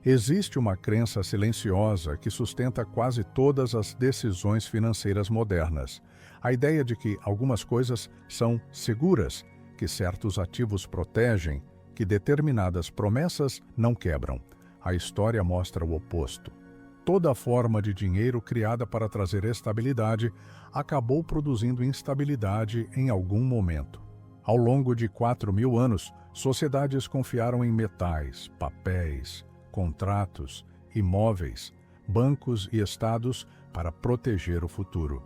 Existe uma crença silenciosa que sustenta quase todas as decisões financeiras modernas. A ideia de que algumas coisas são seguras, que certos ativos protegem, que determinadas promessas não quebram. A história mostra o oposto. Toda forma de dinheiro criada para trazer estabilidade acabou produzindo instabilidade em algum momento. Ao longo de 4.000 anos, sociedades confiaram em metais, papéis, contratos, imóveis, bancos e estados para proteger o futuro.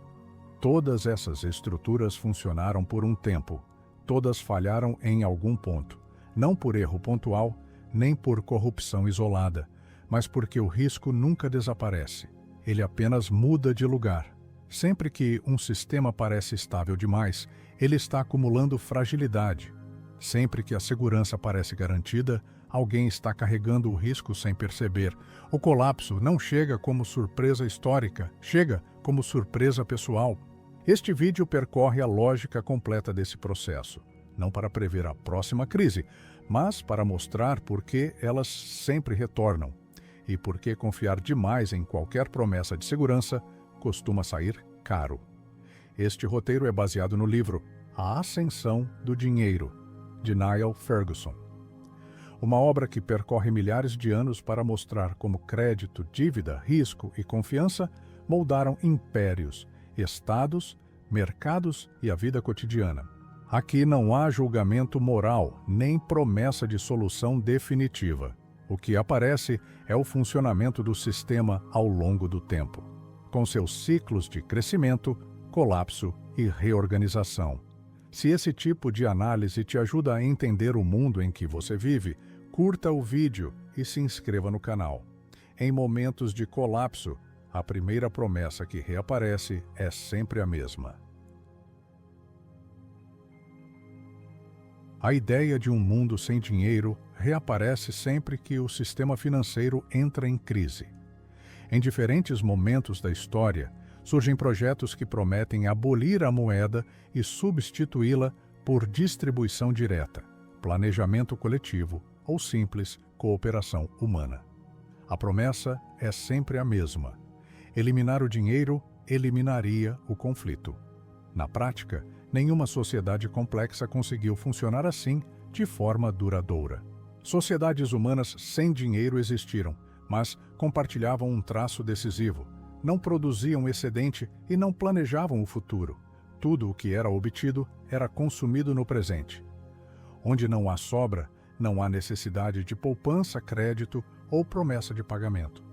Todas essas estruturas funcionaram por um tempo. Todas falharam em algum ponto, não por erro pontual, nem por corrupção isolada, mas porque o risco nunca desaparece. Ele apenas muda de lugar. Sempre que um sistema parece estável demais, ele está acumulando fragilidade. Sempre que a segurança parece garantida, alguém está carregando o risco sem perceber. O colapso não chega como surpresa histórica, chega como surpresa pessoal. Este vídeo percorre a lógica completa desse processo, não para prever a próxima crise, mas para mostrar por que elas sempre retornam e por que confiar demais em qualquer promessa de segurança costuma sair caro. Este roteiro é baseado no livro A Ascensão do Dinheiro, de Niall Ferguson. Uma obra que percorre milhares de anos para mostrar como crédito, dívida, risco e confiança moldaram impérios, estados, mercados e a vida cotidiana. Aqui não há julgamento moral, nem promessa de solução definitiva. O que aparece é o funcionamento do sistema ao longo do tempo, com seus ciclos de crescimento, colapso e reorganização. Se esse tipo de análise te ajuda a entender o mundo em que você vive, curta o vídeo e se inscreva no canal. Em momentos de colapso, a primeira promessa que reaparece é sempre a mesma. A ideia de um mundo sem dinheiro reaparece sempre que o sistema financeiro entra em crise. Em diferentes momentos da história, surgem projetos que prometem abolir a moeda e substituí-la por distribuição direta, planejamento coletivo ou simples cooperação humana. A promessa é sempre a mesma. Eliminar o dinheiro eliminaria o conflito. Na prática, nenhuma sociedade complexa conseguiu funcionar assim de forma duradoura. Sociedades humanas sem dinheiro existiram, mas compartilhavam um traço decisivo. Não produziam excedente e não planejavam o futuro. Tudo o que era obtido era consumido no presente. Onde não há sobra, não há necessidade de poupança, crédito ou promessa de pagamento.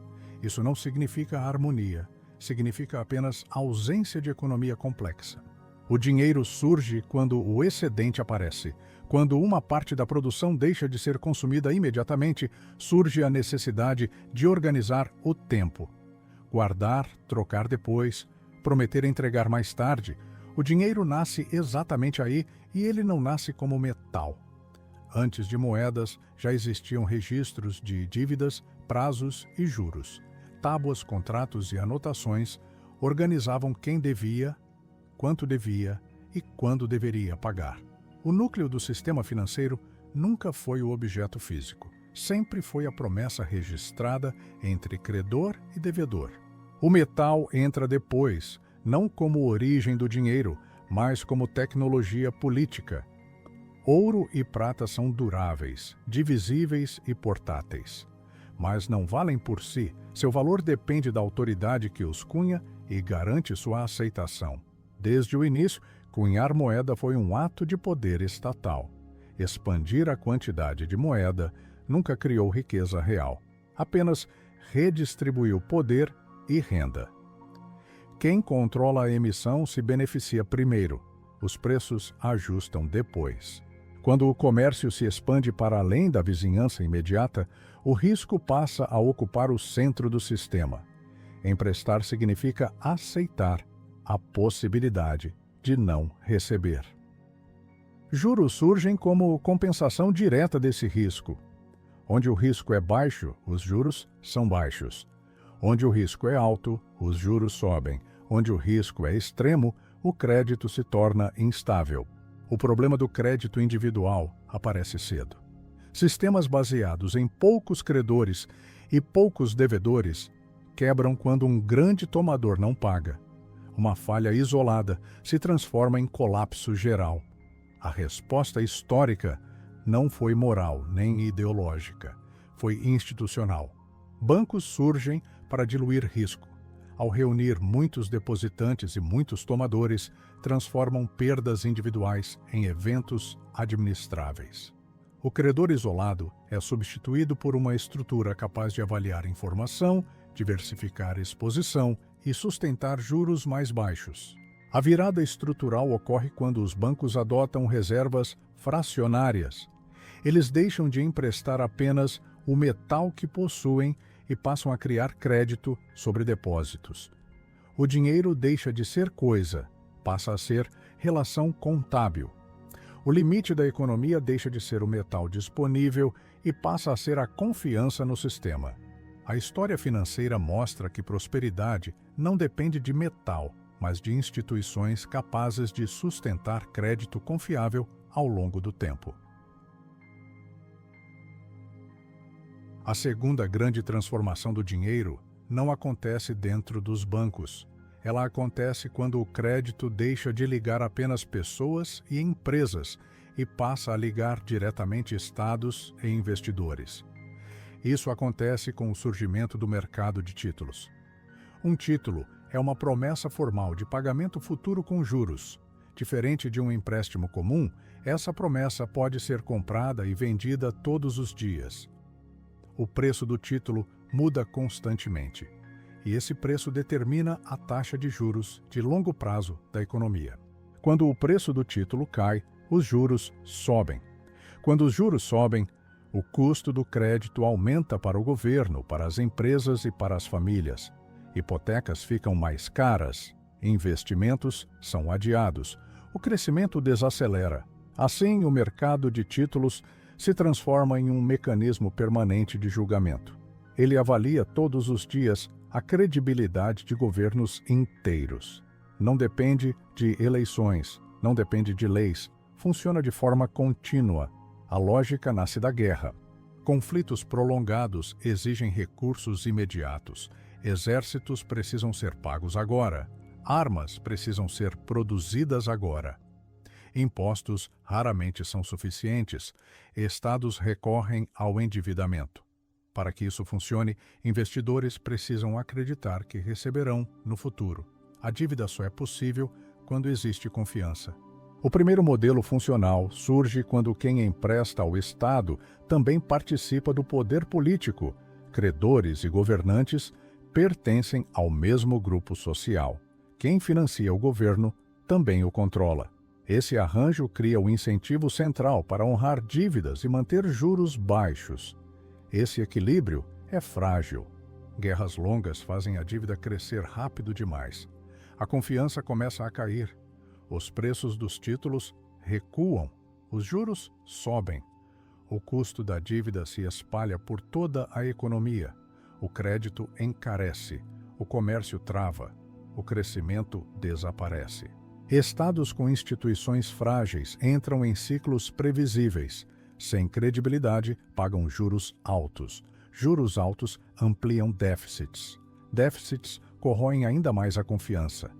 Isso não significa harmonia, significa apenas ausência de economia complexa. O dinheiro surge quando o excedente aparece. Quando uma parte da produção deixa de ser consumida imediatamente, surge a necessidade de organizar o tempo. Guardar, trocar depois, prometer entregar mais tarde. O dinheiro nasce exatamente aí e ele não nasce como metal. Antes de moedas, já existiam registros de dívidas, prazos e juros. Tábuas, contratos e anotações organizavam quem devia, quanto devia e quando deveria pagar. O núcleo do sistema financeiro nunca foi o objeto físico. Sempre foi a promessa registrada entre credor e devedor. O metal entra depois, não como origem do dinheiro, mas como tecnologia política. Ouro e prata são duráveis, divisíveis e portáteis. Mas não valem por si, seu valor depende da autoridade que os cunha e garante sua aceitação. Desde o início, cunhar moeda foi um ato de poder estatal. Expandir a quantidade de moeda nunca criou riqueza real, apenas redistribuiu poder e renda. Quem controla a emissão se beneficia primeiro, os preços ajustam depois. Quando o comércio se expande para além da vizinhança imediata, o risco passa a ocupar o centro do sistema. Emprestar significa aceitar a possibilidade de não receber. Juros surgem como compensação direta desse risco. Onde o risco é baixo, os juros são baixos. Onde o risco é alto, os juros sobem. Onde o risco é extremo, o crédito se torna instável. O problema do crédito individual aparece cedo. Sistemas baseados em poucos credores E poucos devedores quebram quando um grande tomador não paga. Uma falha isolada se transforma em colapso geral. A resposta histórica não foi moral nem ideológica, foi institucional. Bancos surgem para diluir risco. Ao reunir muitos depositantes e muitos tomadores, transformam perdas individuais em eventos administráveis. O credor isolado é substituído por uma estrutura capaz de avaliar informação, diversificar exposição e sustentar juros mais baixos. A virada estrutural ocorre quando os bancos adotam reservas fracionárias. Eles deixam de emprestar apenas o metal que possuem e passam a criar crédito sobre depósitos. O dinheiro deixa de ser coisa, passa a ser relação contábil. O limite da economia deixa de ser o metal disponível e passa a ser a confiança no sistema. A história financeira mostra que prosperidade não depende de metal, mas de instituições capazes de sustentar crédito confiável ao longo do tempo. A segunda grande transformação do dinheiro não acontece dentro dos bancos. Ela acontece quando o crédito deixa de ligar apenas pessoas e empresas e passa a ligar diretamente estados e investidores. Isso acontece com o surgimento do mercado de títulos. Um título é uma promessa formal de pagamento futuro com juros. Diferente de um empréstimo comum, essa promessa pode ser comprada e vendida todos os dias. O preço do título muda constantemente, e esse preço determina a taxa de juros de longo prazo da economia. Quando o preço do título cai, os juros sobem. Quando os juros sobem, o custo do crédito aumenta para o governo, para as empresas e para as famílias. Hipotecas ficam mais caras, investimentos são adiados, o crescimento desacelera. Assim, o mercado de títulos se transforma em um mecanismo permanente de julgamento. Ele avalia todos os dias a credibilidade de governos inteiros. Não depende de eleições, não depende de leis, funciona de forma contínua. A lógica nasce da guerra. Conflitos prolongados exigem recursos imediatos. Exércitos precisam ser pagos agora. Armas precisam ser produzidas agora. Impostos raramente são suficientes. Estados recorrem ao endividamento. Para que isso funcione, investidores precisam acreditar que receberão no futuro. A dívida só é possível quando existe confiança. O primeiro modelo funcional surge quando quem empresta ao Estado também participa do poder político. Credores e governantes pertencem ao mesmo grupo social. Quem financia o governo também o controla. Esse arranjo cria o incentivo central para honrar dívidas e manter juros baixos. Esse equilíbrio é frágil. Guerras longas fazem a dívida crescer rápido demais. A confiança começa a cair. Os preços dos títulos recuam. Os juros sobem. O custo da dívida se espalha por toda a economia. O crédito encarece. O comércio trava. O crescimento desaparece. Estados com instituições frágeis entram em ciclos previsíveis. Sem credibilidade, pagam juros altos. Juros altos ampliam déficits. Déficits corroem ainda mais a confiança.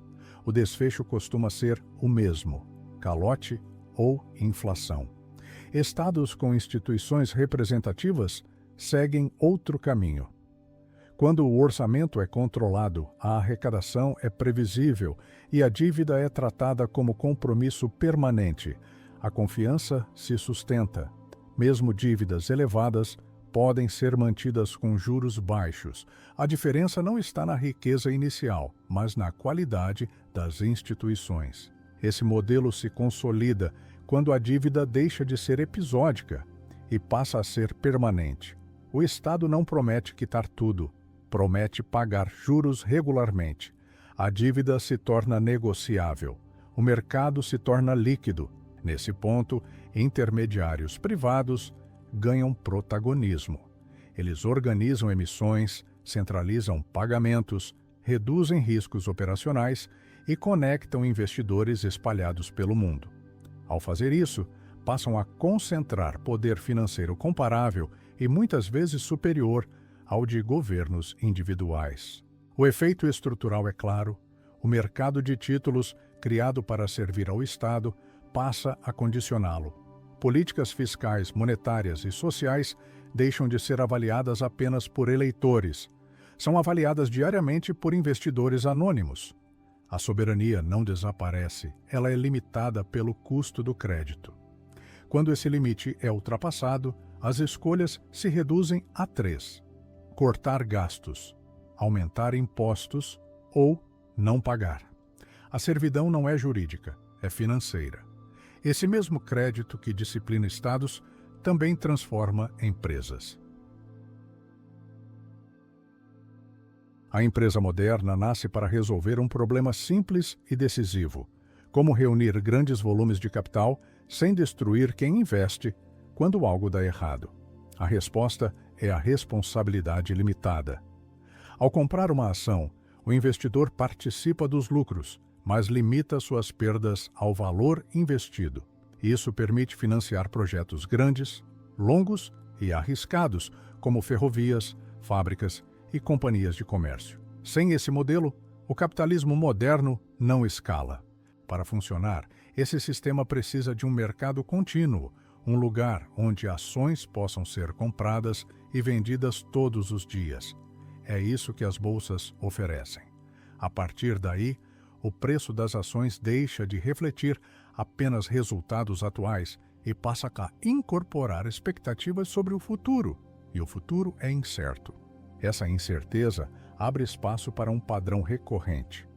O desfecho costuma ser o mesmo: calote ou inflação. Estados com instituições representativas seguem outro caminho. Quando o orçamento é controlado, a arrecadação é previsível e a dívida é tratada como compromisso permanente. A confiança se sustenta. Mesmo dívidas elevadas podem ser mantidas com juros baixos. A diferença não está na riqueza inicial, mas na qualidade das instituições. Esse modelo se consolida quando a dívida deixa de ser episódica e passa a ser permanente. O Estado não promete quitar tudo, promete pagar juros regularmente. A dívida se torna negociável. O mercado se torna líquido. Nesse ponto, intermediários privados ganham protagonismo. Eles organizam emissões, centralizam pagamentos, reduzem riscos operacionais e conectam investidores espalhados pelo mundo. Ao fazer isso, passam a concentrar poder financeiro comparável e muitas vezes superior ao de governos individuais. O efeito estrutural é claro: o mercado de títulos, criado para servir ao Estado, passa a condicioná-lo. Políticas fiscais, monetárias e sociais deixam de ser avaliadas apenas por eleitores. São avaliadas diariamente por investidores anônimos. A soberania não desaparece, ela é limitada pelo custo do crédito. Quando esse limite é ultrapassado, as escolhas se reduzem a 3: cortar gastos, aumentar impostos ou não pagar. A servidão não é jurídica, é financeira. Esse mesmo crédito que disciplina estados também transforma empresas. A empresa moderna nasce para resolver um problema simples e decisivo: como reunir grandes volumes de capital sem destruir quem investe quando algo dá errado. A resposta é a responsabilidade limitada. Ao comprar uma ação, o investidor participa dos lucros, mas limita suas perdas ao valor investido. Isso permite financiar projetos grandes, longos e arriscados, como ferrovias, fábricas e companhias de comércio. Sem esse modelo, o capitalismo moderno não escala. Para funcionar, esse sistema precisa de um mercado contínuo, um lugar onde ações possam ser compradas e vendidas todos os dias. É isso que as bolsas oferecem. A partir daí, o preço das ações deixa de refletir apenas resultados atuais e passa a incorporar expectativas sobre o futuro, e o futuro é incerto. Essa incerteza abre espaço para um padrão recorrente.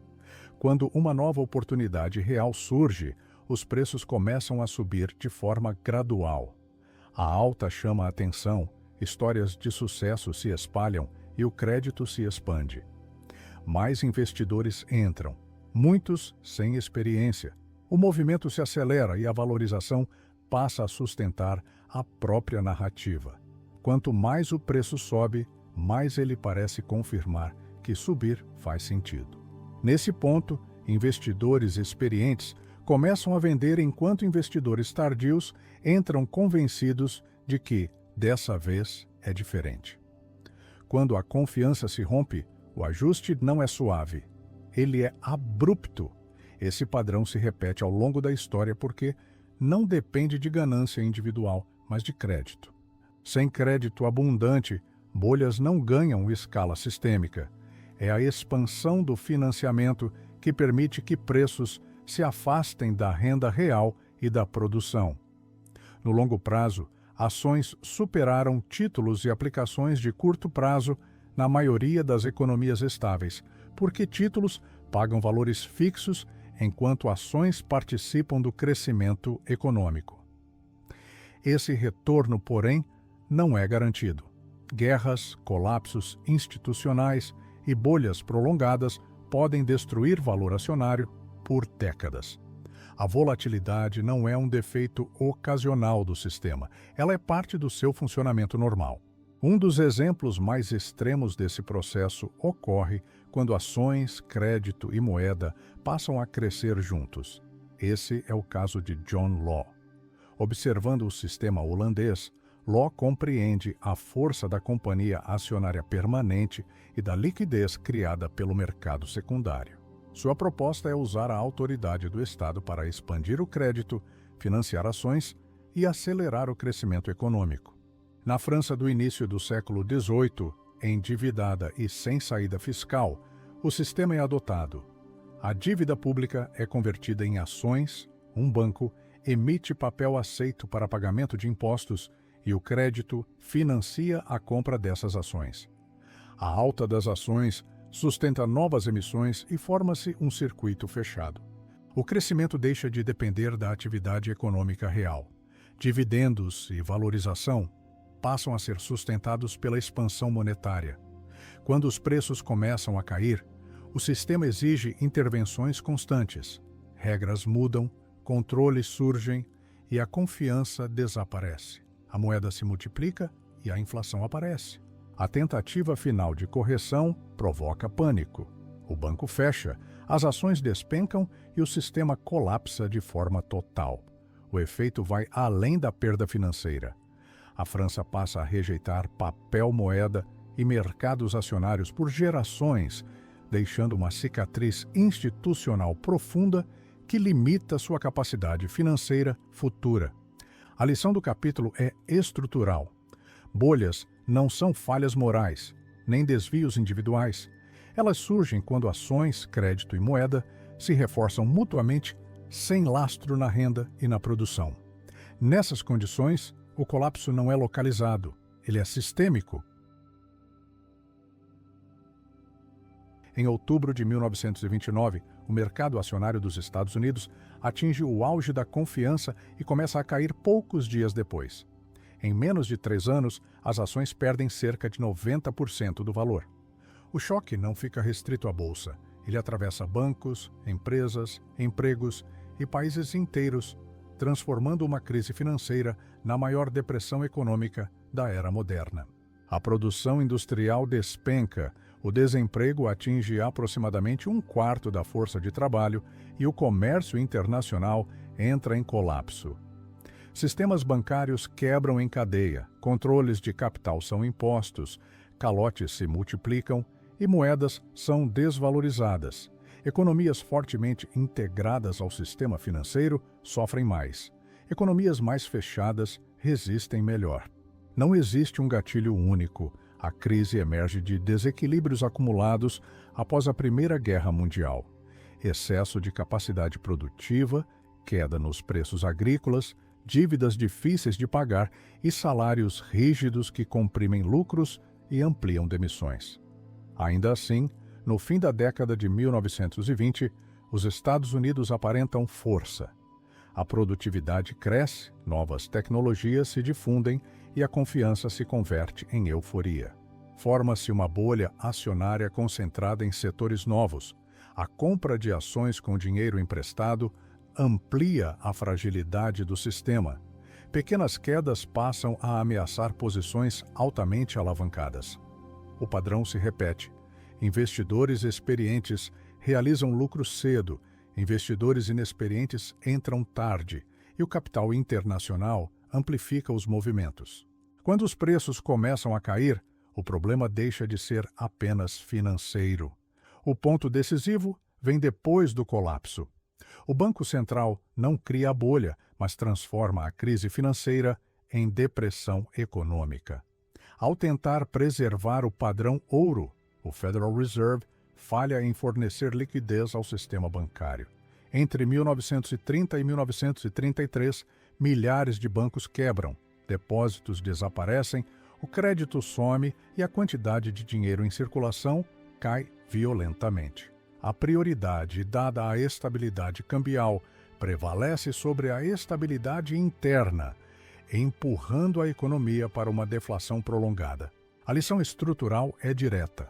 Quando uma nova oportunidade real surge, os preços começam a subir de forma gradual. A alta chama a atenção, histórias de sucesso se espalham e o crédito se expande. Mais investidores entram, muitos sem experiência. O movimento se acelera e a valorização passa a sustentar a própria narrativa. Quanto mais o preço sobe, mais ele parece confirmar que subir faz sentido. Nesse ponto, investidores experientes começam a vender enquanto investidores tardios entram convencidos de que, dessa vez, é diferente. Quando a confiança se rompe, o ajuste não é suave, ele é abrupto. Esse padrão se repete ao longo da história porque não depende de ganância individual, mas de crédito. Sem crédito abundante, bolhas não ganham escala sistêmica. É a expansão do financiamento que permite que preços se afastem da renda real e da produção. No longo prazo, ações superaram títulos e aplicações de curto prazo na maioria das economias estáveis, porque títulos pagam valores fixos enquanto ações participam do crescimento econômico. Esse retorno, porém, não é garantido. Guerras, colapsos institucionais e bolhas prolongadas podem destruir valor acionário por décadas. A volatilidade não é um defeito ocasional do sistema, ela é parte do seu funcionamento normal. Um dos exemplos mais extremos desse processo ocorre quando ações, crédito e moeda passam a crescer juntos. Esse é o caso de John Law. Observando o sistema holandês, Law compreende a força da companhia acionária permanente e da liquidez criada pelo mercado secundário. Sua proposta é usar a autoridade do Estado para expandir o crédito, financiar ações e acelerar o crescimento econômico. Na França do início do século XVIII, endividada e sem saída fiscal, o sistema é adotado. A dívida pública é convertida em ações, um banco emite papel aceito para pagamento de impostos e o crédito financia a compra dessas ações. A alta das ações sustenta novas emissões e forma-se um circuito fechado. O crescimento deixa de depender da atividade econômica real. Dividendos e valorização passam a ser sustentados pela expansão monetária. Quando os preços começam a cair, o sistema exige intervenções constantes. Regras mudam, controles surgem e a confiança desaparece. A moeda se multiplica e a inflação aparece. A tentativa final de correção provoca pânico. O banco fecha, as ações despencam e o sistema colapsa de forma total. O efeito vai além da perda financeira. A França passa a rejeitar papel moeda e mercados acionários por gerações, deixando uma cicatriz institucional profunda que limita sua capacidade financeira futura. A lição do capítulo é estrutural. Bolhas não são falhas morais, nem desvios individuais. Elas surgem quando ações, crédito e moeda se reforçam mutuamente sem lastro na renda e na produção. Nessas condições, o colapso não é localizado, ele é sistêmico. Em outubro de 1929, o mercado acionário dos Estados Unidos atinge o auge da confiança e começa a cair poucos dias depois. Em menos de 3 anos, as ações perdem cerca de 90% do valor. O choque não fica restrito à bolsa. Ele atravessa bancos, empresas, empregos e países inteiros, transformando uma crise financeira na maior depressão econômica da era moderna. A produção industrial despenca, o desemprego atinge aproximadamente 1/4 da força de trabalho e o comércio internacional entra em colapso. Sistemas bancários quebram em cadeia, controles de capital são impostos, calotes se multiplicam e moedas são desvalorizadas. Economias fortemente integradas ao sistema financeiro sofrem mais. Economias mais fechadas resistem melhor. Não existe um gatilho único. A crise emerge de desequilíbrios acumulados após a Primeira Guerra Mundial. Excesso de capacidade produtiva, queda nos preços agrícolas, dívidas difíceis de pagar e salários rígidos que comprimem lucros e ampliam demissões. Ainda assim, no fim da década de 1920, os Estados Unidos aparentam força. A produtividade cresce, novas tecnologias se difundem e a confiança se converte em euforia. Forma-se uma bolha acionária concentrada em setores novos. A compra de ações com dinheiro emprestado amplia a fragilidade do sistema. Pequenas quedas passam a ameaçar posições altamente alavancadas. O padrão se repete. Investidores experientes realizam lucro cedo, investidores inexperientes entram tarde e o capital internacional amplifica os movimentos. Quando os preços começam a cair, o problema deixa de ser apenas financeiro. O ponto decisivo vem depois do colapso. O Banco Central não cria a bolha, mas transforma a crise financeira em depressão econômica. Ao tentar preservar o padrão ouro, o Federal Reserve falha em fornecer liquidez ao sistema bancário. Entre 1930 e 1933, milhares de bancos quebram, depósitos desaparecem, o crédito some e a quantidade de dinheiro em circulação cai violentamente. A prioridade dada à estabilidade cambial prevalece sobre a estabilidade interna, empurrando a economia para uma deflação prolongada. A lição estrutural é direta.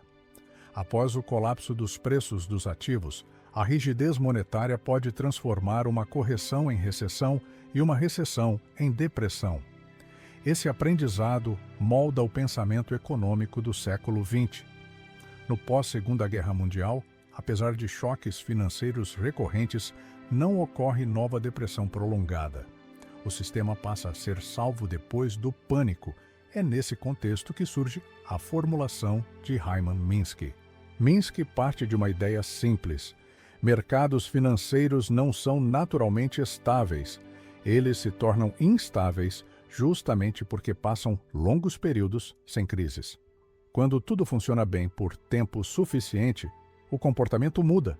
Após o colapso dos preços dos ativos, a rigidez monetária pode transformar uma correção em recessão e uma recessão em depressão. Esse aprendizado molda o pensamento econômico do século XX. No pós-Segunda Guerra Mundial, apesar de choques financeiros recorrentes, não ocorre nova depressão prolongada. O sistema passa a ser salvo depois do pânico. É nesse contexto que surge a formulação de Hyman Minsky. Minsky parte de uma ideia simples. Mercados financeiros não são naturalmente estáveis. Eles se tornam instáveis justamente porque passam longos períodos sem crises. Quando tudo funciona bem por tempo suficiente, o comportamento muda.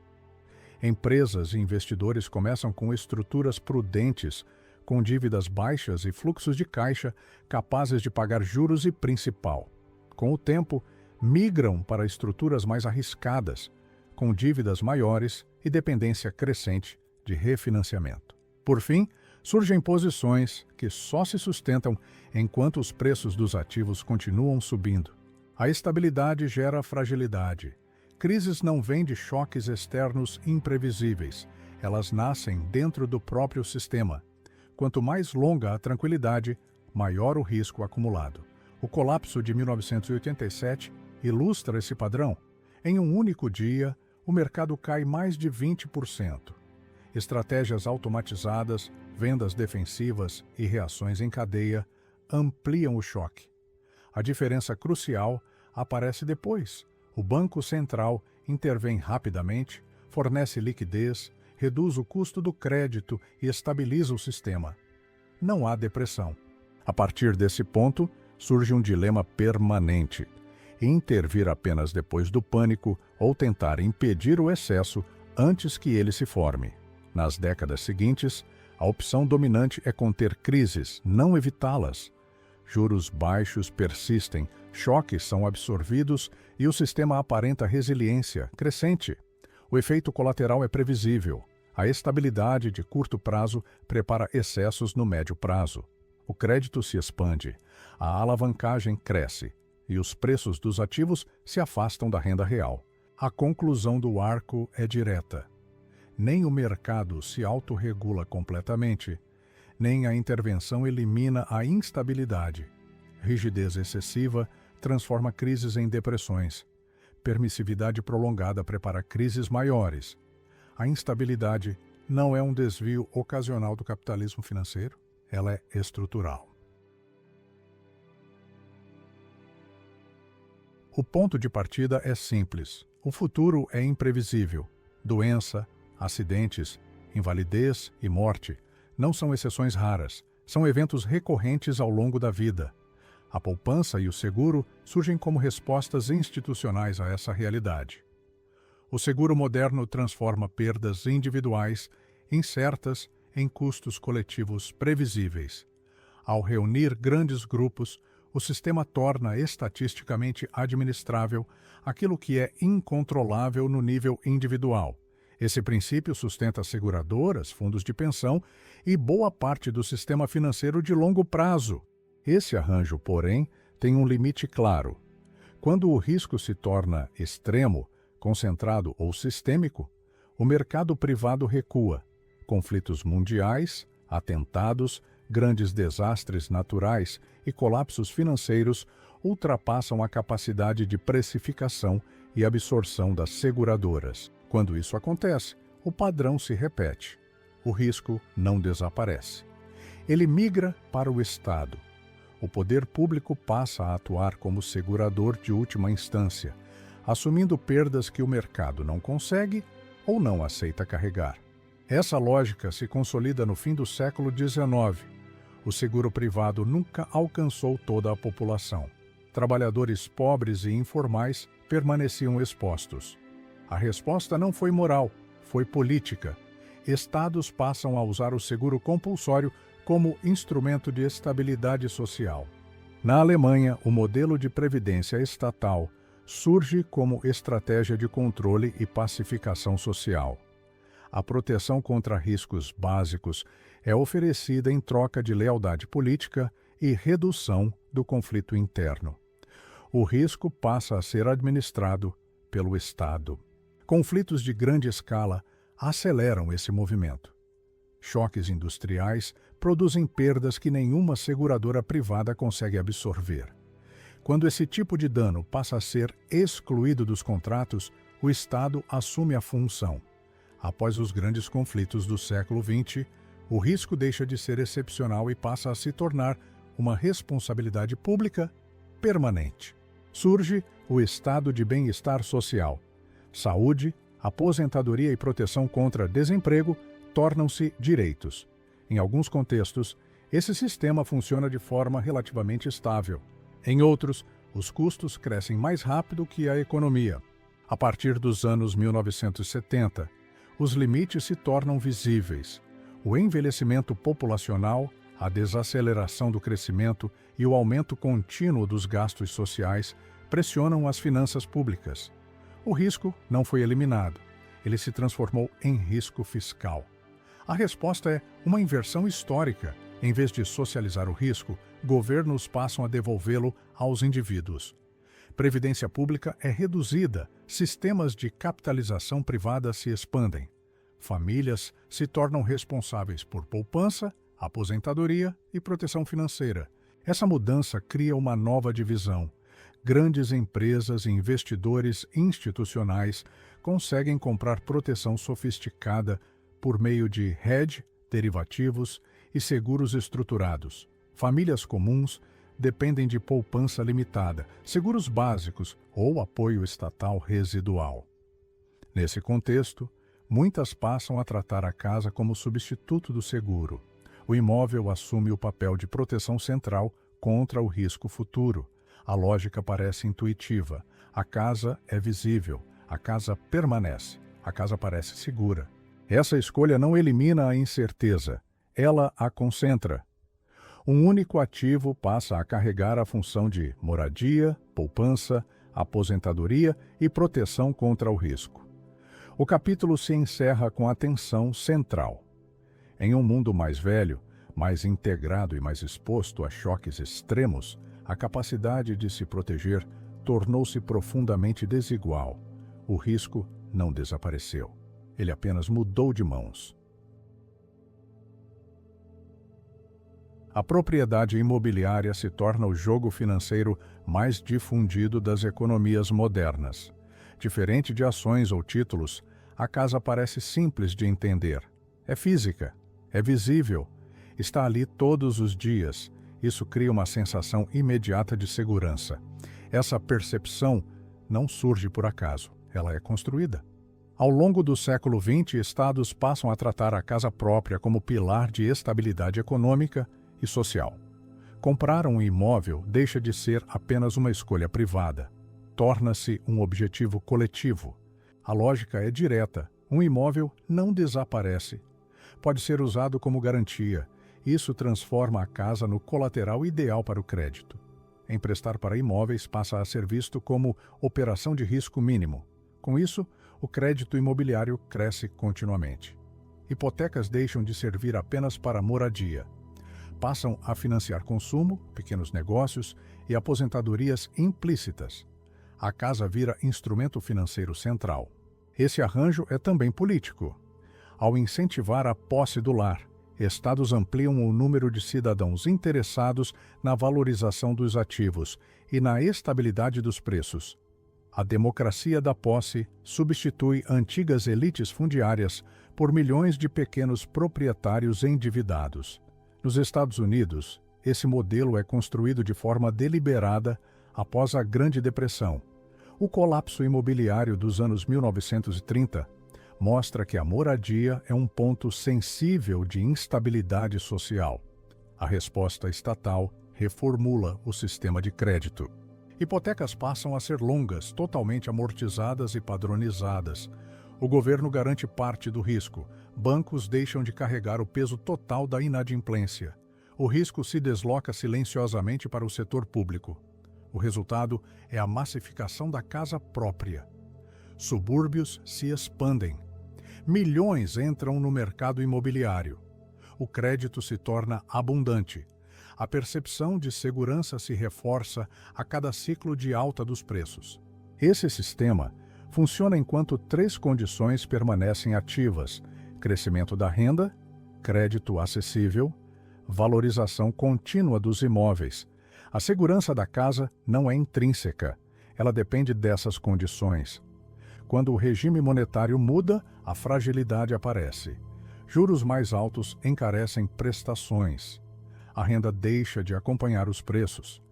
Empresas e investidores começam com estruturas prudentes, com dívidas baixas e fluxos de caixa capazes de pagar juros e principal. Com o tempo, migram para estruturas mais arriscadas, com dívidas maiores e dependência crescente de refinanciamento. Por fim, surgem posições que só se sustentam enquanto os preços dos ativos continuam subindo. A estabilidade gera fragilidade. Crises não vêm de choques externos imprevisíveis. Elas nascem dentro do próprio sistema. Quanto mais longa a tranquilidade, maior o risco acumulado. O colapso de 1987 ilustra esse padrão. Em um único dia, o mercado cai mais de 20%. Estratégias automatizadas, vendas defensivas e reações em cadeia ampliam o choque. A diferença crucial aparece depois. O Banco Central intervém rapidamente, fornece liquidez, reduz o custo do crédito e estabiliza o sistema. Não há depressão. A partir desse ponto, surge um dilema permanente: intervir apenas depois do pânico ou tentar impedir o excesso antes que ele se forme. Nas décadas seguintes, a opção dominante é conter crises, não evitá-las. Juros baixos persistem, choques são absorvidos e o sistema aparenta resiliência crescente. O efeito colateral é previsível. A estabilidade de curto prazo prepara excessos no médio prazo. O crédito se expande, a alavancagem cresce e os preços dos ativos se afastam da renda real. A conclusão do arco é direta. Nem o mercado se autorregula completamente, nem a intervenção elimina a instabilidade. Rigidez excessiva transforma crises em depressões. Permissividade prolongada prepara crises maiores. A instabilidade não é um desvio ocasional do capitalismo financeiro, ela é estrutural. O ponto de partida é simples. O futuro é imprevisível. Doença, acidentes, invalidez e morte não são exceções raras, são eventos recorrentes ao longo da vida. A poupança e o seguro surgem como respostas institucionais a essa realidade. O seguro moderno transforma perdas individuais incertas em custos coletivos previsíveis. Ao reunir grandes grupos, o sistema torna estatisticamente administrável aquilo que é incontrolável no nível individual. Esse princípio sustenta seguradoras, fundos de pensão e boa parte do sistema financeiro de longo prazo. Esse arranjo, porém, tem um limite claro. Quando o risco se torna extremo, concentrado ou sistêmico, o mercado privado recua. Conflitos mundiais, atentados, grandes desastres naturais e colapsos financeiros ultrapassam a capacidade de precificação e absorção das seguradoras. Quando isso acontece, o padrão se repete. O risco não desaparece. Ele migra para o Estado. O poder público passa a atuar como segurador de última instância, assumindo perdas que o mercado não consegue ou não aceita carregar. Essa lógica se consolida no fim do século XIX. O seguro privado nunca alcançou toda a população. Trabalhadores pobres e informais permaneciam expostos. A resposta não foi moral, foi política. Estados passam a usar o seguro compulsório como instrumento de estabilidade social. Na Alemanha, o modelo de previdência estatal surge como estratégia de controle e pacificação social. A proteção contra riscos básicos é oferecida em troca de lealdade política e redução do conflito interno. O risco passa a ser administrado pelo Estado. Conflitos de grande escala aceleram esse movimento. Choques industriais produzem perdas que nenhuma seguradora privada consegue absorver. Quando esse tipo de dano passa a ser excluído dos contratos, o Estado assume a função. Após os grandes conflitos do século XX, o risco deixa de ser excepcional e passa a se tornar uma responsabilidade pública permanente. Surge o estado de bem-estar social. Saúde, aposentadoria e proteção contra desemprego tornam-se direitos. Em alguns contextos, esse sistema funciona de forma relativamente estável. Em outros, os custos crescem mais rápido que a economia. A partir dos anos 1970, os limites se tornam visíveis. O envelhecimento populacional, a desaceleração do crescimento e o aumento contínuo dos gastos sociais pressionam as finanças públicas. O risco não foi eliminado, ele se transformou em risco fiscal. A resposta é uma inversão histórica. Em vez de socializar o risco, governos passam a devolvê-lo aos indivíduos. Previdência pública é reduzida, sistemas de capitalização privada se expandem. Famílias se tornam responsáveis por poupança, aposentadoria e proteção financeira. Essa mudança cria uma nova divisão. Grandes empresas e investidores institucionais conseguem comprar proteção sofisticada por meio de hedge, derivativos e seguros estruturados. Famílias comuns dependem de poupança limitada, seguros básicos ou apoio estatal residual. Nesse contexto, muitas passam a tratar a casa como substituto do seguro. O imóvel assume o papel de proteção central contra o risco futuro. A lógica parece intuitiva. A casa é visível, a casa permanece, a casa parece segura. Essa escolha não elimina a incerteza, ela a concentra. Um único ativo passa a carregar a função de moradia, poupança, aposentadoria e proteção contra o risco. O capítulo se encerra com a tensão central. Em um mundo mais velho, mais integrado e mais exposto a choques extremos, a capacidade de se proteger tornou-se profundamente desigual. O risco não desapareceu. Ele apenas mudou de mãos. A propriedade imobiliária se torna o jogo financeiro mais difundido das economias modernas. Diferente de ações ou títulos, a casa parece simples de entender. É física, é visível, está ali todos os dias. Isso cria uma sensação imediata de segurança. Essa percepção não surge por acaso, ela é construída. Ao longo do século XX, estados passam a tratar a casa própria como pilar de estabilidade econômica e social. Comprar um imóvel deixa de ser apenas uma escolha privada. Torna-se um objetivo coletivo. A lógica é direta. Um imóvel não desaparece. Pode ser usado como garantia. Isso transforma a casa no colateral ideal para o crédito. Emprestar para imóveis passa a ser visto como operação de risco mínimo. Com isso, o crédito imobiliário cresce continuamente. Hipotecas deixam de servir apenas para moradia. Passam a financiar consumo, pequenos negócios e aposentadorias implícitas. A casa vira instrumento financeiro central. Esse arranjo é também político. Ao incentivar a posse do lar, estados ampliam o número de cidadãos interessados na valorização dos ativos e na estabilidade dos preços. A democracia da posse substitui antigas elites fundiárias por milhões de pequenos proprietários endividados. Nos Estados Unidos, esse modelo é construído de forma deliberada após a Grande Depressão. O colapso imobiliário dos anos 1930 mostra que a moradia é um ponto sensível de instabilidade social. A resposta estatal reformula o sistema de crédito. Hipotecas passam a ser longas, totalmente amortizadas e padronizadas. O governo garante parte do risco. Bancos deixam de carregar o peso total da inadimplência. O risco se desloca silenciosamente para o setor público. O resultado é a massificação da casa própria. Subúrbios se expandem. Milhões entram no mercado imobiliário. O crédito se torna abundante. A percepção de segurança se reforça a cada ciclo de alta dos preços. Esse sistema funciona enquanto três condições permanecem ativas: crescimento da renda, crédito acessível, valorização contínua dos imóveis. A segurança da casa não é intrínseca, ela depende dessas condições. Quando o regime monetário muda, a fragilidade aparece. Juros mais altos encarecem prestações. A renda deixa de acompanhar os preços.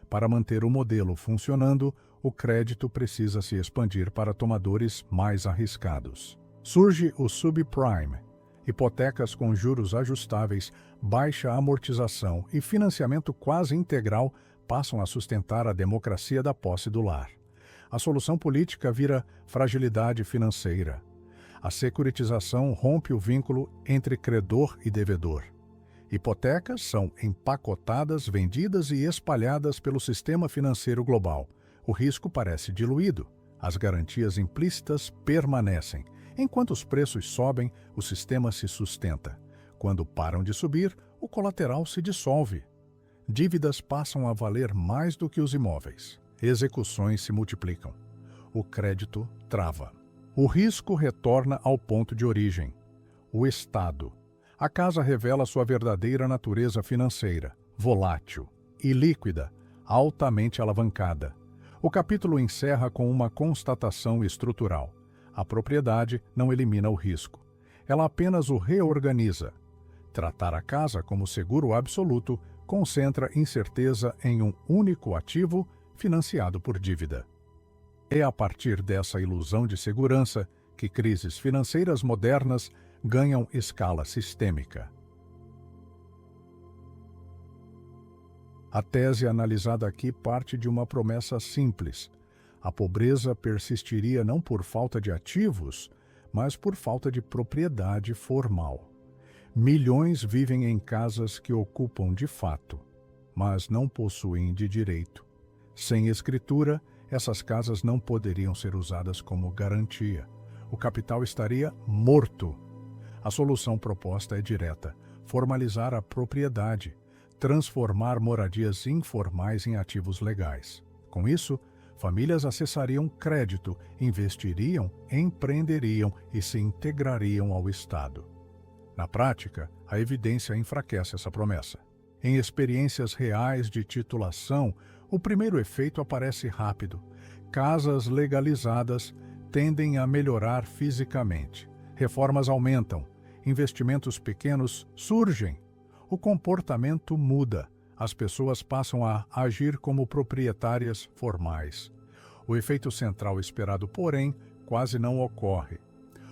Para manter o modelo funcionando, o crédito precisa se expandir para tomadores mais arriscados. Surge o subprime, hipotecas com juros ajustáveis, baixa amortização e financiamento quase integral passam a sustentar a democracia da posse do lar. A solução política vira fragilidade financeira. A securitização rompe o vínculo entre credor e devedor. Hipotecas são empacotadas, vendidas e espalhadas pelo sistema financeiro global. O risco parece diluído. As garantias implícitas permanecem. Enquanto os preços sobem, o sistema se sustenta. Quando param de subir, o colateral se dissolve. Dívidas passam a valer mais do que os imóveis. Execuções se multiplicam. O crédito trava. O risco retorna ao ponto de origem. O Estado. A casa revela sua verdadeira natureza financeira, volátil, ilíquida, altamente alavancada. O capítulo encerra com uma constatação estrutural. A propriedade não elimina o risco. Ela apenas o reorganiza. Tratar a casa como seguro absoluto concentra incerteza em um único ativo financiado por dívida. É a partir dessa ilusão de segurança que crises financeiras modernas ganham escala sistêmica. A tese analisada aqui parte de uma promessa simples. A pobreza persistiria não por falta de ativos, mas por falta de propriedade formal. Milhões vivem em casas que ocupam de fato, mas não possuem de direito. Sem escritura, essas casas não poderiam ser usadas como garantia. O capital estaria morto. A solução proposta é direta: formalizar a propriedade, transformar moradias informais em ativos legais. Com isso, famílias acessariam crédito, investiriam, empreenderiam e se integrariam ao Estado. Na prática, a evidência enfraquece essa promessa. Em experiências reais de titulação, o primeiro efeito aparece rápido. Casas legalizadas tendem a melhorar fisicamente. Reformas aumentam. Investimentos pequenos surgem. O comportamento muda. As pessoas passam a agir como proprietárias formais. O efeito central esperado, porém, quase não ocorre.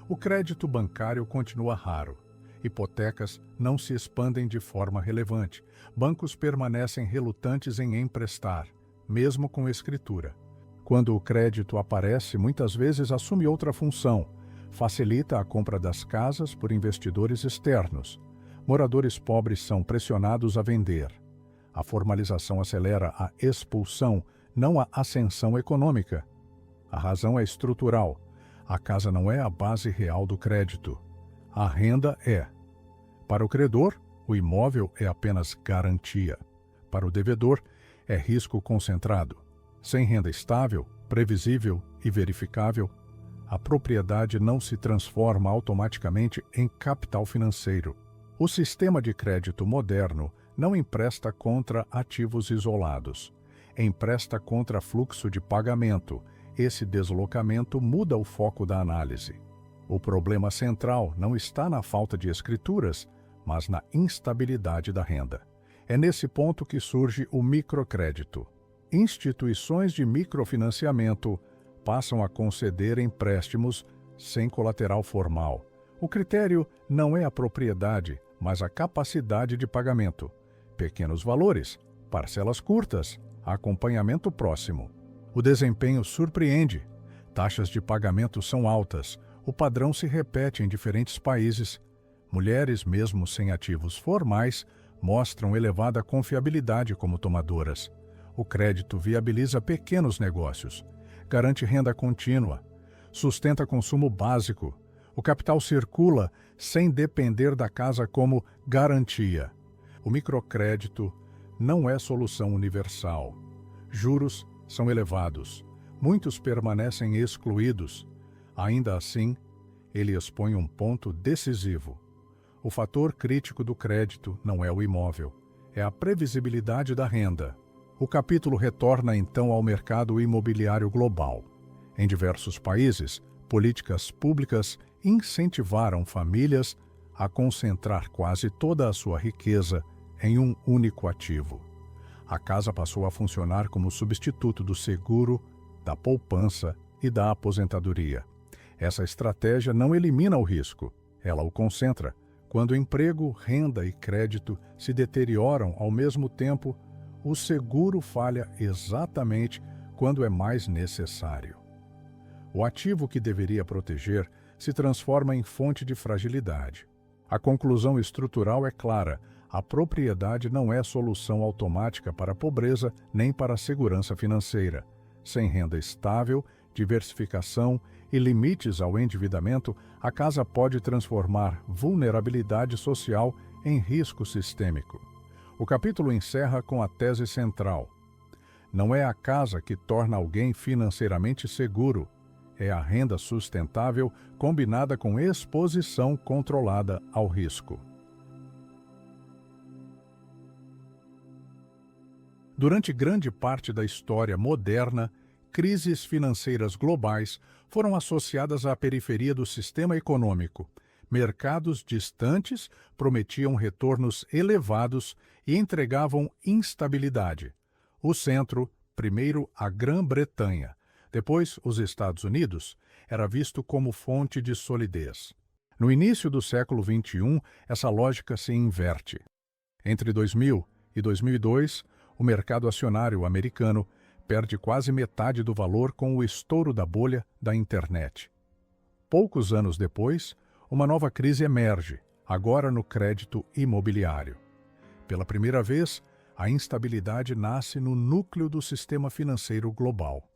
O crédito bancário continua raro. Hipotecas não se expandem de forma relevante. Bancos permanecem relutantes em emprestar, mesmo com escritura. Quando o crédito aparece, muitas vezes assume outra função. Facilita a compra das casas por investidores externos. Moradores pobres são pressionados a vender. A formalização acelera a expulsão, não a ascensão econômica. A razão é estrutural. A casa não é a base real do crédito. A renda é. Para o credor, o imóvel é apenas garantia. Para o devedor, é risco concentrado. Sem renda estável, previsível e verificável, a propriedade não se transforma automaticamente em capital financeiro. O sistema de crédito moderno não empresta contra ativos isolados. Empresta contra fluxo de pagamento. Esse deslocamento muda o foco da análise. O problema central não está na falta de escrituras, mas na instabilidade da renda. É nesse ponto que surge o microcrédito. Instituições de microfinanciamento passam a conceder empréstimos sem colateral formal. O critério não é a propriedade, mas a capacidade de pagamento. Pequenos valores, parcelas curtas, acompanhamento próximo. O desempenho surpreende. Taxas de pagamento são altas. O padrão se repete em diferentes países. Mulheres, mesmo sem ativos formais, mostram elevada confiabilidade como tomadoras. O crédito viabiliza pequenos negócios, garante renda contínua, sustenta consumo básico. O capital circula sem depender da casa como garantia. O microcrédito não é solução universal. Juros são elevados. Muitos permanecem excluídos. Ainda assim, ele expõe um ponto decisivo. O fator crítico do crédito não é o imóvel, é a previsibilidade da renda. O capítulo retorna então ao mercado imobiliário global. Em diversos países, políticas públicas incentivaram famílias a concentrar quase toda a sua riqueza em um único ativo. A casa passou a funcionar como substituto do seguro, da poupança e da aposentadoria. Essa estratégia não elimina o risco, ela o concentra. Quando emprego, renda e crédito se deterioram ao mesmo tempo, o seguro falha exatamente quando é mais necessário. O ativo que deveria proteger se transforma em fonte de fragilidade. A conclusão estrutural é clara: a propriedade não é solução automática para a pobreza nem para a segurança financeira. Sem renda estável, diversificação e limites ao endividamento, a casa pode transformar vulnerabilidade social em risco sistêmico. O capítulo encerra com a tese central. Não é a casa que torna alguém financeiramente seguro, é a renda sustentável combinada com exposição controlada ao risco. Durante grande parte da história moderna, crises financeiras globais foram associadas à periferia do sistema econômico. Mercados distantes prometiam retornos elevados e entregavam instabilidade. O centro, primeiro a Grã-Bretanha, depois os Estados Unidos, era visto como fonte de solidez. No início do século XXI, essa lógica se inverte. Entre 2000 e 2002, o mercado acionário americano perde quase metade do valor com o estouro da bolha da internet. Poucos anos depois, uma nova crise emerge, agora no crédito imobiliário. Pela primeira vez, a instabilidade nasce no núcleo do sistema financeiro global.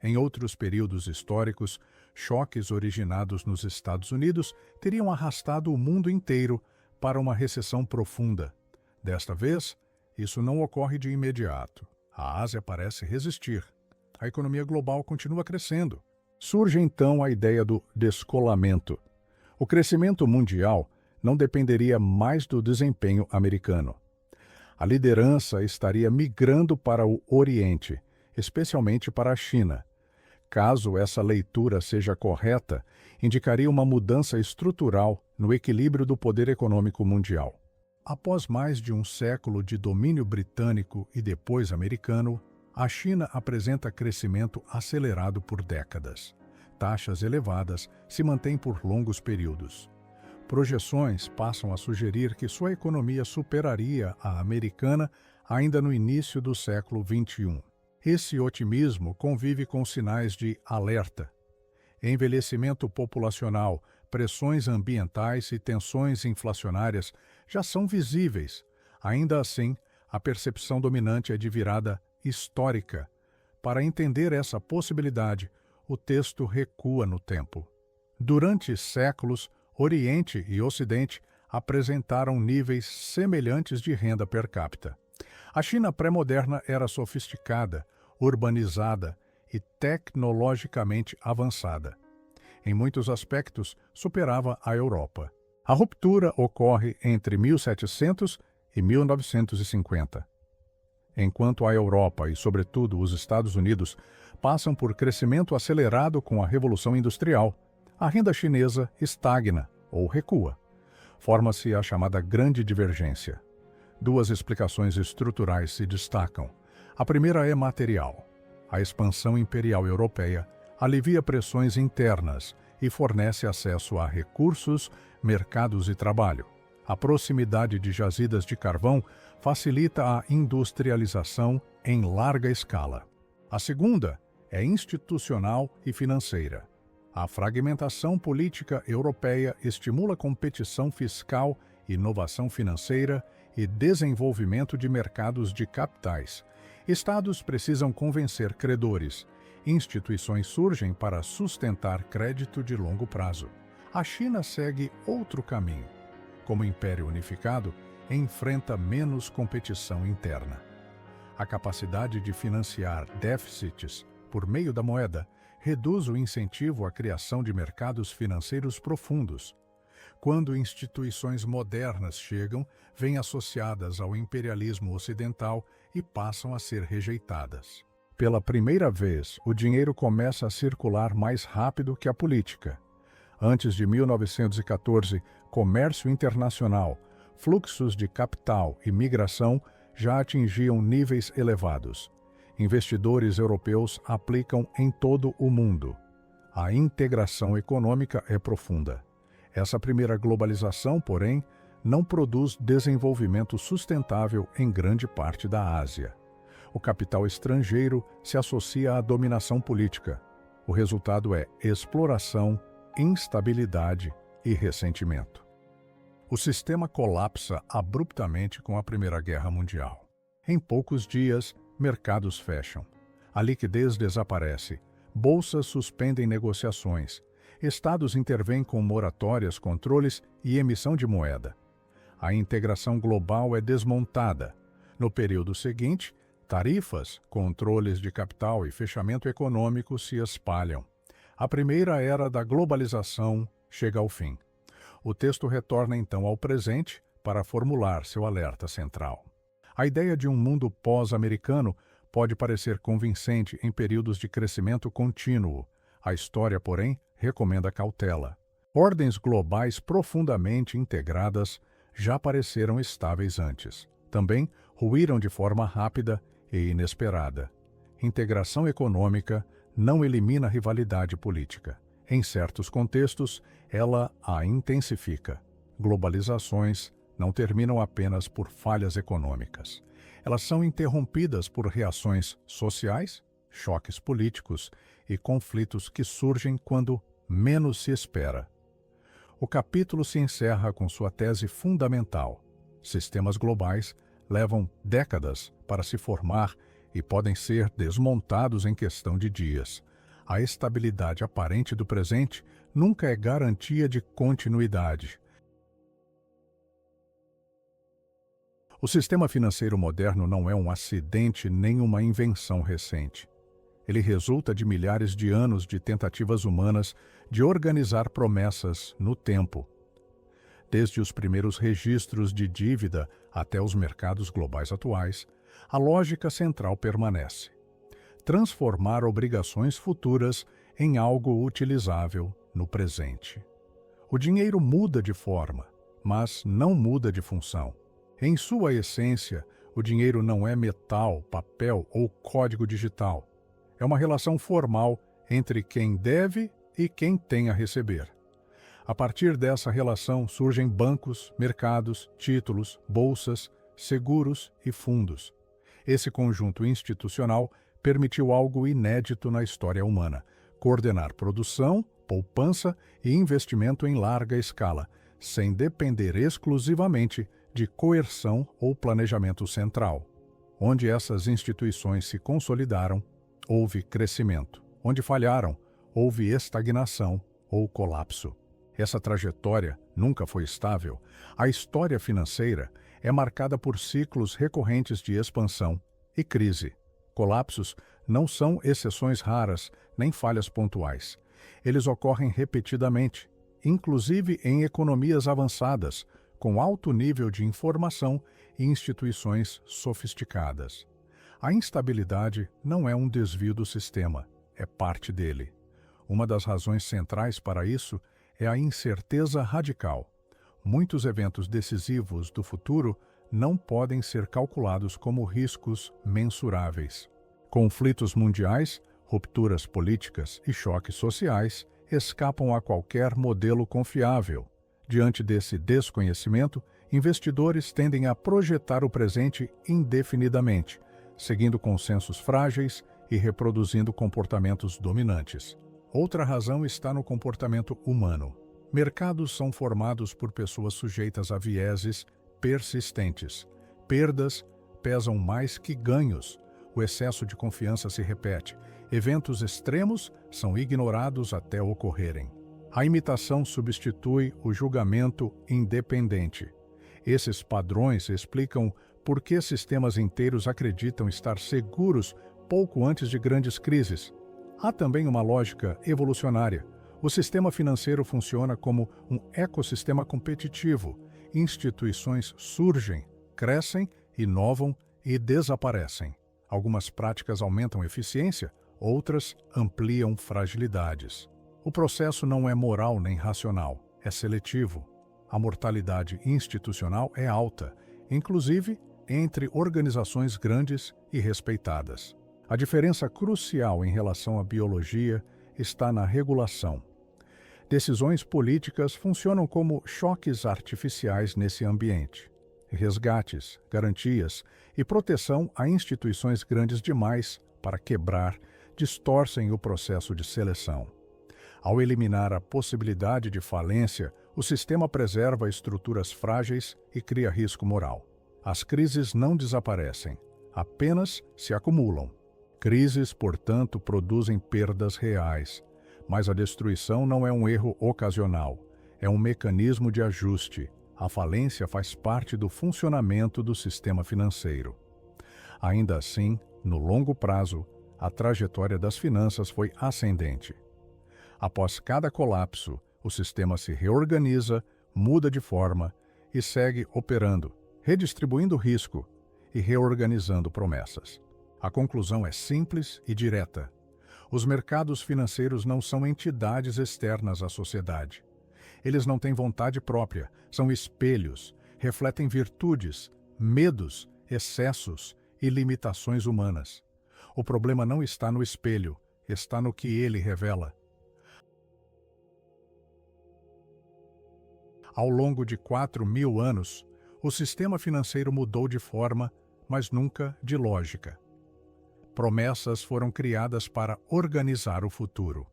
Em outros períodos históricos, choques originados nos Estados Unidos teriam arrastado o mundo inteiro para uma recessão profunda. Desta vez, isso não ocorre de imediato. A Ásia parece resistir. A economia global continua crescendo. Surge então a ideia do descolamento. O crescimento mundial não dependeria mais do desempenho americano. A liderança estaria migrando para o Oriente, especialmente para a China. Caso essa leitura seja correta, indicaria uma mudança estrutural no equilíbrio do poder econômico mundial. Após mais de um século de domínio britânico e depois americano, a China apresenta crescimento acelerado por décadas. Taxas elevadas se mantêm por longos períodos. Projeções passam a sugerir que sua economia superaria a americana ainda no início do século XXI. Esse otimismo convive com sinais de alerta. Envelhecimento populacional, pressões ambientais e tensões inflacionárias já são visíveis. Ainda assim, a percepção dominante é de virada histórica. Para entender essa possibilidade, o texto recua no tempo. Durante séculos, Oriente e Ocidente apresentaram níveis semelhantes de renda per capita. A China pré-moderna era sofisticada, urbanizada e tecnologicamente avançada. Em muitos aspectos, superava a Europa. A ruptura ocorre entre 1700 e 1950. Enquanto a Europa e, sobretudo, os Estados Unidos passam por crescimento acelerado com a Revolução Industrial, a renda chinesa estagna ou recua. Forma-se a chamada Grande Divergência. Duas explicações estruturais se destacam. A primeira é material. A expansão imperial europeia alivia pressões internas e fornece acesso a recursos, mercados e trabalho. A proximidade de jazidas de carvão facilita a industrialização em larga escala. A segunda é institucional e financeira. A fragmentação política europeia estimula competição fiscal, inovação financeira e desenvolvimento de mercados de capitais. Estados precisam convencer credores. Instituições surgem para sustentar crédito de longo prazo. A China segue outro caminho. Como império unificado, enfrenta menos competição interna. A capacidade de financiar déficits por meio da moeda reduz o incentivo à criação de mercados financeiros profundos. Quando instituições modernas chegam, vêm associadas ao imperialismo ocidental e passam a ser rejeitadas. Pela primeira vez, o dinheiro começa a circular mais rápido que a política. Antes de 1914, comércio internacional, fluxos de capital e migração já atingiam níveis elevados. Investidores europeus aplicam em todo o mundo. A integração econômica é profunda. Essa primeira globalização, porém, não produz desenvolvimento sustentável em grande parte da Ásia. O capital estrangeiro se associa à dominação política. O resultado é exploração, instabilidade e ressentimento. O sistema colapsa abruptamente com a Primeira Guerra Mundial. Em poucos dias, mercados fecham. A liquidez desaparece. Bolsas suspendem negociações. Estados intervêm com moratórias, controles e emissão de moeda. A integração global é desmontada. No período seguinte, tarifas, controles de capital e fechamento econômico se espalham. A primeira era da globalização chega ao fim. O texto retorna então ao presente para formular seu alerta central. A ideia de um mundo pós-americano pode parecer convincente em períodos de crescimento contínuo. A história, porém, recomenda cautela. Ordens globais profundamente integradas já pareceram estáveis antes. Também ruíram de forma rápida e inesperada. Integração econômica não elimina rivalidade política. Em certos contextos, ela a intensifica. Globalizações não terminam apenas por falhas econômicas. Elas são interrompidas por reações sociais, choques políticos e conflitos que surgem quando menos se espera. O capítulo se encerra com sua tese fundamental. Sistemas globais levam décadas para se formar e podem ser desmontados em questão de dias. A estabilidade aparente do presente nunca é garantia de continuidade. O sistema financeiro moderno não é um acidente nem uma invenção recente. Ele resulta de milhares de anos de tentativas humanas de organizar promessas no tempo. Desde os primeiros registros de dívida até os mercados globais atuais, a lógica central permanece: transformar obrigações futuras em algo utilizável no presente. O dinheiro muda de forma, mas não muda de função. Em sua essência, o dinheiro não é metal, papel ou código digital. É uma relação formal entre quem deve e quem tem a receber. A partir dessa relação surgem bancos, mercados, títulos, bolsas, seguros e fundos. Esse conjunto institucional permitiu algo inédito na história humana: coordenar produção, poupança e investimento em larga escala, sem depender exclusivamente de coerção ou planejamento central. Onde essas instituições se consolidaram, houve crescimento. Onde falharam, houve estagnação ou colapso. Essa trajetória nunca foi estável. A história financeira é marcada por ciclos recorrentes de expansão e crise. Colapsos não são exceções raras nem falhas pontuais. Eles ocorrem repetidamente, inclusive em economias avançadas, com alto nível de informação e instituições sofisticadas. A instabilidade não é um desvio do sistema, é parte dele. Uma das razões centrais para isso é a incerteza radical. Muitos eventos decisivos do futuro não podem ser calculados como riscos mensuráveis. Conflitos mundiais, rupturas políticas e choques sociais escapam a qualquer modelo confiável. Diante desse desconhecimento, investidores tendem a projetar o presente indefinidamente, seguindo consensos frágeis e reproduzindo comportamentos dominantes. Outra razão está no comportamento humano. Mercados são formados por pessoas sujeitas a vieses persistentes. Perdas pesam mais que ganhos. O excesso de confiança se repete. Eventos extremos são ignorados até ocorrerem. A imitação substitui o julgamento independente. Esses padrões explicam por que sistemas inteiros acreditam estar seguros pouco antes de grandes crises. Há também uma lógica evolucionária. O sistema financeiro funciona como um ecossistema competitivo. Instituições surgem, crescem, inovam e desaparecem. Algumas práticas aumentam eficiência, outras ampliam fragilidades. O processo não é moral nem racional, é seletivo. A mortalidade institucional é alta, inclusive entre organizações grandes e respeitadas. A diferença crucial em relação à biologia está na regulação. Decisões políticas funcionam como choques artificiais nesse ambiente. Resgates, garantias e proteção a instituições grandes demais para quebrar distorcem o processo de seleção. Ao eliminar a possibilidade de falência, o sistema preserva estruturas frágeis e cria risco moral. As crises não desaparecem, apenas se acumulam. Crises, portanto, produzem perdas reais, mas a destruição não é um erro ocasional, é um mecanismo de ajuste. A falência faz parte do funcionamento do sistema financeiro. Ainda assim, no longo prazo, a trajetória das finanças foi ascendente. Após cada colapso, o sistema se reorganiza, muda de forma e segue operando, redistribuindo risco e reorganizando promessas. A conclusão é simples e direta. Os mercados financeiros não são entidades externas à sociedade. Eles não têm vontade própria, são espelhos, refletem virtudes, medos, excessos e limitações humanas. O problema não está no espelho, está no que ele revela. Ao longo de 4.000 anos, o sistema financeiro mudou de forma, mas nunca de lógica. Promessas foram criadas para organizar o futuro.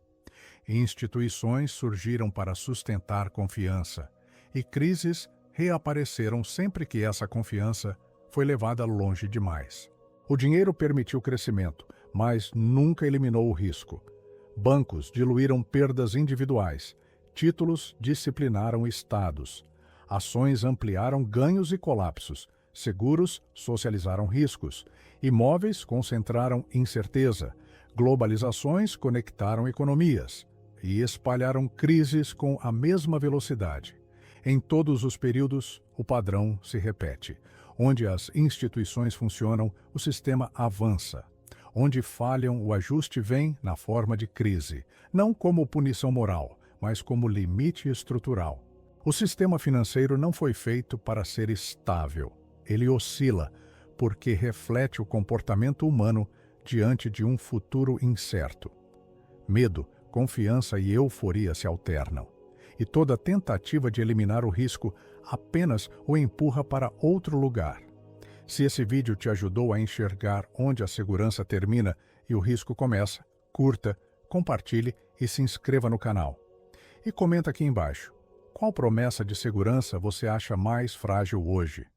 Instituições surgiram para sustentar confiança, e crises reapareceram sempre que essa confiança foi levada longe demais. O dinheiro permitiu crescimento, mas nunca eliminou o risco. Bancos diluíram perdas individuais, títulos disciplinaram estados, ações ampliaram ganhos e colapsos, seguros socializaram riscos, imóveis concentraram incerteza, globalizações conectaram economias e espalharam crises com a mesma velocidade. Em todos os períodos, o padrão se repete. Onde as instituições funcionam, o sistema avança. Onde falham, o ajuste vem na forma de crise, não como punição moral, mas como limite estrutural. O sistema financeiro não foi feito para ser estável. Ele oscila, porque reflete o comportamento humano diante de um futuro incerto. Medo, confiança e euforia se alternam, e toda tentativa de eliminar o risco apenas o empurra para outro lugar. Se esse vídeo te ajudou a enxergar onde a segurança termina e o risco começa, curta, compartilhe e se inscreva no canal. E comenta aqui embaixo, qual promessa de segurança você acha mais frágil hoje?